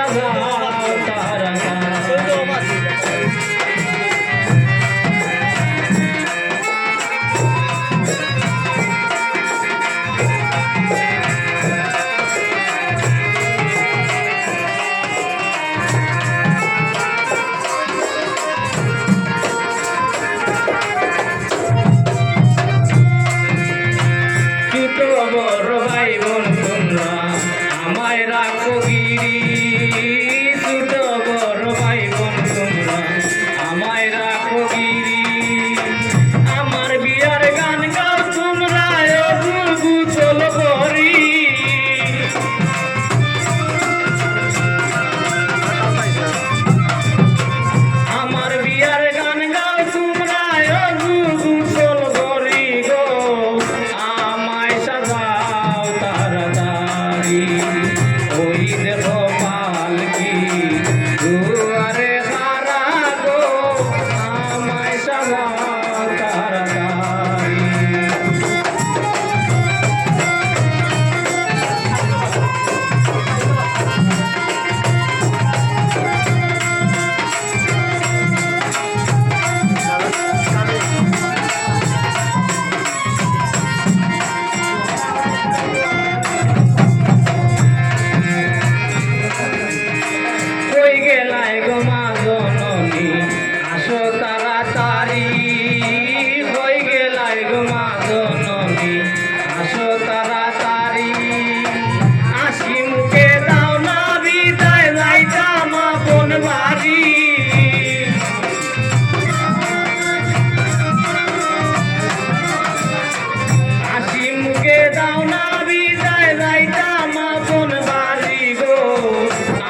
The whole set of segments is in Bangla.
সাজাও তাড়াতাড়ি বড় ভাই বোন তোমরা আমায় রাখো গিরি ছোট বড় ভাই বোন তোমরা আমায় রাখো গিরি আমার বিয়ার গান গাও তোমরা গুছল করি আমার বিয়ার গান গাও তোমরা গুছল করি গো আমায় সাজাও তাড়াতাড়ি ওই দেখো পালকি দুয়ারে হারা গো আমায় সাজাও তাড়াতাড়ি কই গেলাই গো মা জননী আসো তাড়াতাড়ি কই গেলাই গো মা জননী আসো তাড়াতাড়ি হাসি মুখে দাও না বিদায় যাইতাম আপন বাড়ি হাসি মুখে দাও না বিদায় যাইতাম আপন বাড়ি গো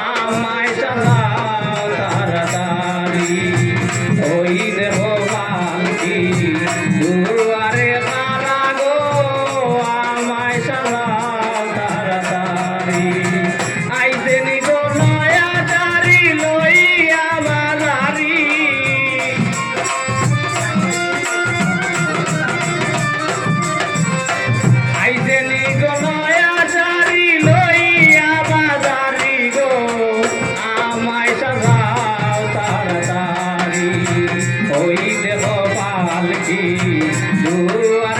আমায় সাজাও তাড়াতাড়ি ওই দেহ পালকি দুয়ারে হারা গো আমায় সাজাও তাড়াতাড়ি আইতে নিজ নয়া চারি লইয়া বাজারি আইতে নিজ নয়া চারি লইয়া বাজারি গো আমায় সাজাও তাড়াতাড়ি ওই দেহ পালকি দুয়ারে